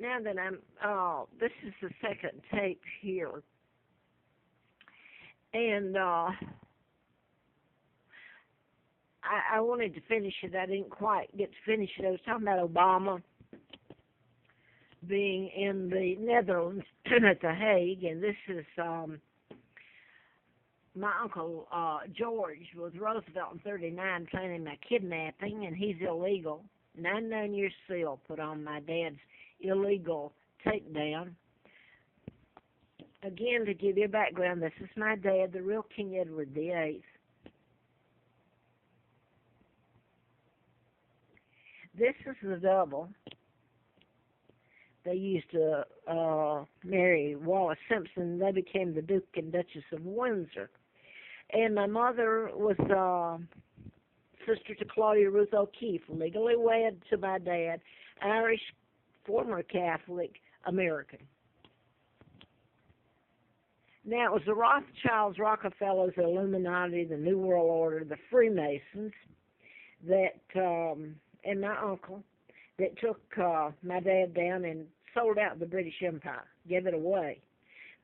Now that this is the second tape here, and I wanted to finish it. I didn't quite get to finish it. I was talking about Obama being in the Netherlands at The Hague, and this is my uncle George with Roosevelt in '39 planning my kidnapping, and he's illegal. 99 years seal put on my dad's illegal takedown. Again, to give you a background, this is my dad, the real King Edward VIII. This is the double. They used to marry Wallace Simpson. They became the Duke and Duchess of Windsor. And my mother was sister to Claudia Ruth O'Keefe, legally wed to my dad, Irish, former Catholic, American. Now, it was the Rothschilds, Rockefellers, the Illuminati, the New World Order, the Freemasons, that, and my uncle, that took my dad down and sold out the British Empire, gave it away.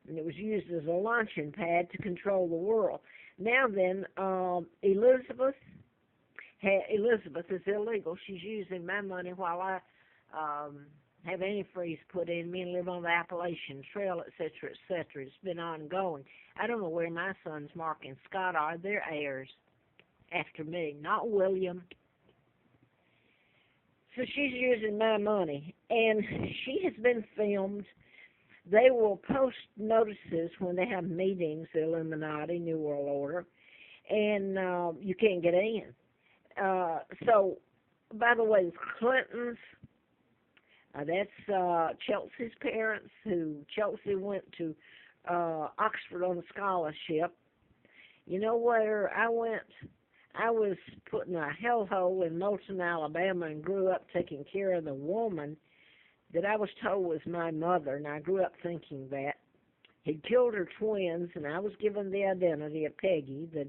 And it was used as a launching pad to control the world. Now then, Elizabeth is illegal. She's using my money while I have antifreeze put in me and live on the Appalachian Trail, etc., etc. It's been ongoing. I don't know where my sons, Mark and Scott, are. They're heirs after me, not William. So she's using my money, and she has been filmed. They will post notices when they have meetings, the Illuminati, New World Order, and you can't get in. So, by the way, the Clintons, that's Chelsea's parents, Chelsea went to Oxford on a scholarship. You know where I went? I was put in a hellhole in Moulton, Alabama, and grew up taking care of the woman that I was told was my mother, and I grew up thinking that. He'd killed her twins, and I was given the identity of Peggy, the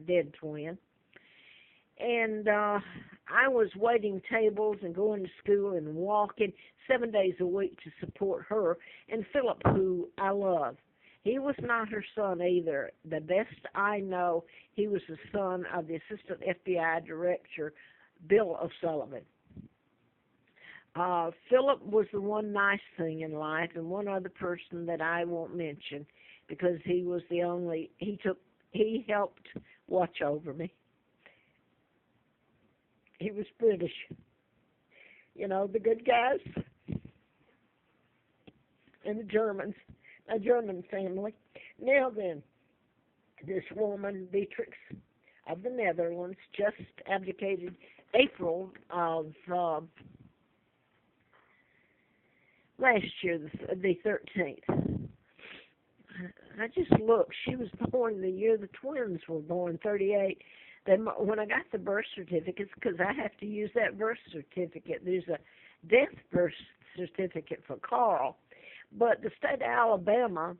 dead twin. And I was waiting tables and going to school and walking 7 days a week to support her and Philip, who I love. He was not her son either. The best I know, he was the son of the Assistant FBI Director, Bill O'Sullivan. Philip was the one nice thing in life, and one other person that I won't mention because he was the only, he helped watch over me. He was British. You know, the good guys and the Germans, a German family. Now then, this woman, Beatrix of the Netherlands, just abdicated April of last year, the 13th. I just looked. She was born the year the twins were born, 38. Then when I got the birth certificates, because I have to use that birth certificate, there's a death birth certificate for Carl. But the state of Alabama,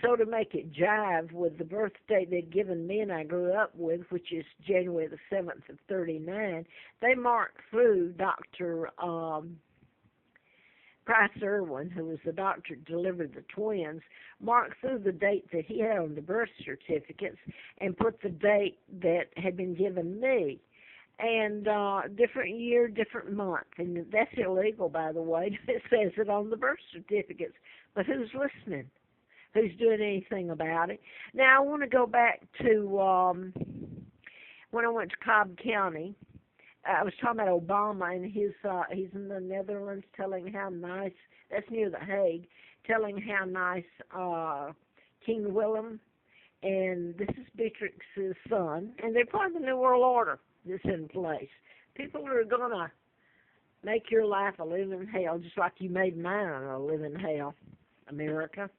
so to make it jive with the birth date they'd given me and I grew up with, which is January the 7th of 39, they marked through Dr. Price Irwin, who was the doctor who delivered the twins, marked through the date that he had on the birth certificates and put the date that had been given me. And different year, different month. And that's illegal, by the way. It says it on the birth certificates. But who's listening? Who's doing anything about it? Now, I want to go back to when I went to Cobb County. I was talking about Obama, and he's in the Netherlands telling how nice, that's near The Hague, telling how nice King Willem, and this is Beatrix's son, and they're part of the New World Order that's in place. People are going to make your life a living hell, just like you made mine a living hell, America.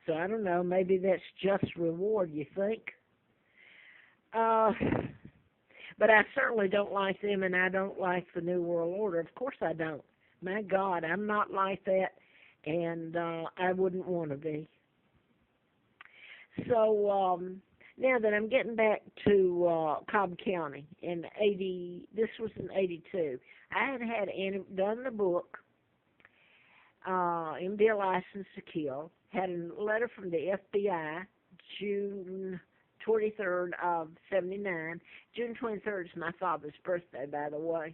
So I don't know, maybe that's just reward, you think? But I certainly don't like them, and I don't like the New World Order. Of course I don't. My God, I'm not like that, and I wouldn't want to be. So now that I'm getting back to Cobb County in this was in '82. I had done the book, MD license to kill, had a letter from the FBI, June 23rd of 79. June 23rd is my father's birthday, by the way.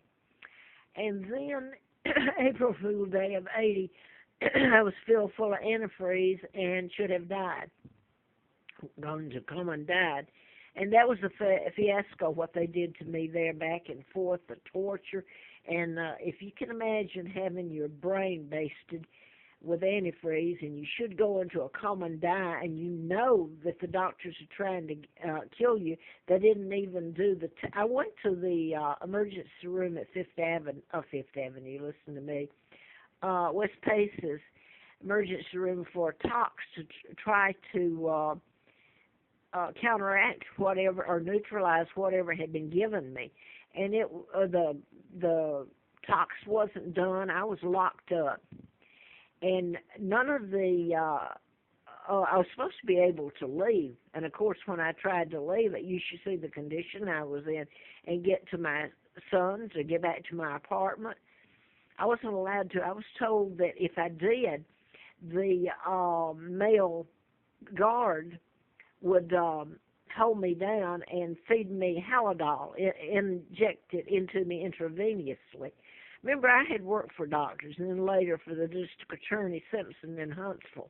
And then April Fool Day of 80, I was filled full of antifreeze and should have died. Gone to coma and died. And that was a fiasco, what they did to me there, back and forth, the torture. And if you can imagine having your brain basted with antifreeze, and you should go into a coma and die, and you know that the doctors are trying to kill you. They didn't even do the... I went to the emergency room at Fifth Avenue, listen to me, West Pace's emergency room for tox to try to counteract whatever or neutralize whatever had been given me. And the tox wasn't done. I was locked up. And none of the, I was supposed to be able to leave. And, of course, when I tried to leave, you should see the condition I was in and get to my sons or get back to my apartment. I wasn't allowed to. I was told that if I did, the male guard would hold me down and feed me Halidol, inject it into me intravenously. Remember, I had worked for doctors and then later for the district attorney Simpson in Huntsville.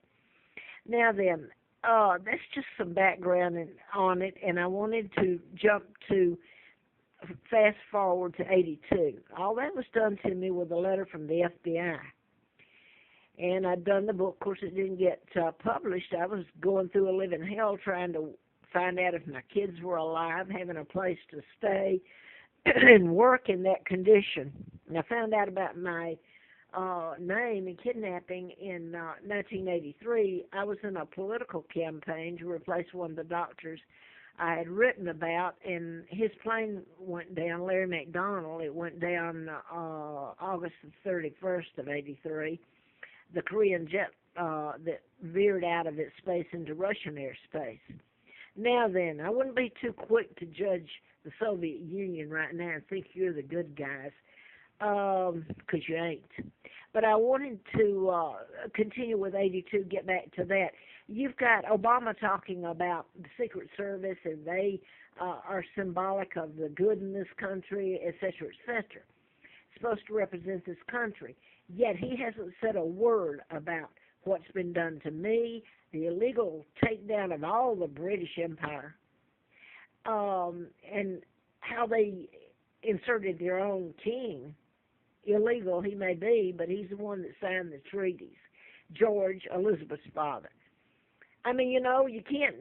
Now then, that's just some background on it, and I wanted to jump to fast forward to 82. All that was done to me with a letter from the FBI. And I'd done the book. Of course, it didn't get published. I was going through a living hell trying to find out if my kids were alive, having a place to stay, and work in that condition. And I found out about my name and kidnapping in 1983. I was in a political campaign to replace one of the doctors I had written about, and his plane went down, Larry McDonald. It went down August the 31st of 83. The Korean jet that veered out of its space into Russian airspace. Now then, I wouldn't be too quick to judge the Soviet Union right now and think you're the good guys, because you ain't. But I wanted to continue with 82, get back to that. You've got Obama talking about the Secret Service, and they are symbolic of the good in this country, et cetera, et cetera. It's supposed to represent this country. Yet he hasn't said a word about what's been done to me, the illegal takedown of all the British Empire, and how they inserted their own king. Illegal he may be, but he's the one that signed the treaties. George, Elizabeth's father. I mean, you know, you can't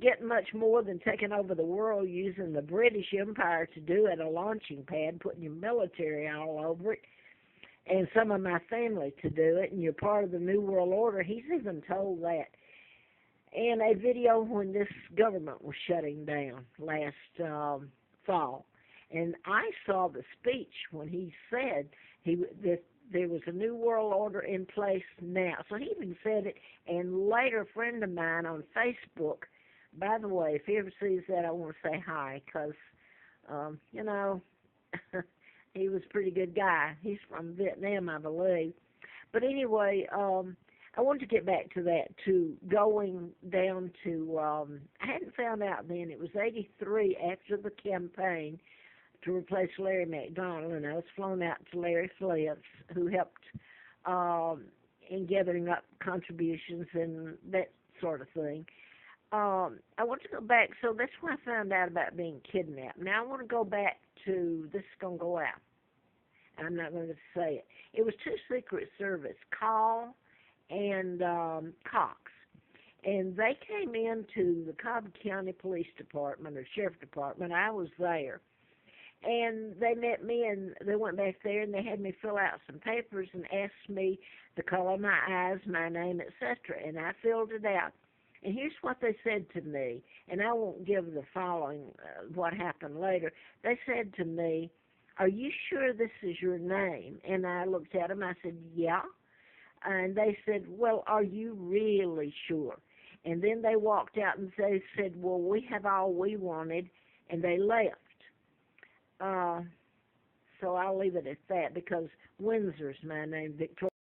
get much more than taking over the world using the British Empire to do it, a launching pad, putting your military all over it, and some of my family to do it, and you're part of the New World Order. He's even told that. In a video when this government was shutting down last fall. And I saw the speech when he said that there was a New World Order in place now. So he even said it, and later a friend of mine on Facebook, by the way, if he ever sees that, I want to say hi, because, you know, he was a pretty good guy. He's from Vietnam, I believe. But anyway, I wanted to get back to that, to going down to, I hadn't found out then, it was 83 after the campaign to replace Larry McDonald, and I was flown out to Larry Flint's, who helped in gathering up contributions and that sort of thing. I want to go back, so that's when I found out about being kidnapped. Now I want to go back to, this is going to go out, I'm not going to say it. It was two Secret Service, Call and Cox, and they came into the Cobb County Police Department or Sheriff Department. I was there, and they met me, and they went back there, and they had me fill out some papers and asked me the color of my eyes, my name, etc., and I filled it out. And here's what they said to me, and I won't give the following, what happened later. They said to me, "Are you sure this is your name?" And I looked at them, I said, "Yeah." And they said, "Well, are you really sure?" And then they walked out and they said, "Well, we have all we wanted," and they left. So I'll leave it at that, because Windsor's my name, Victoria.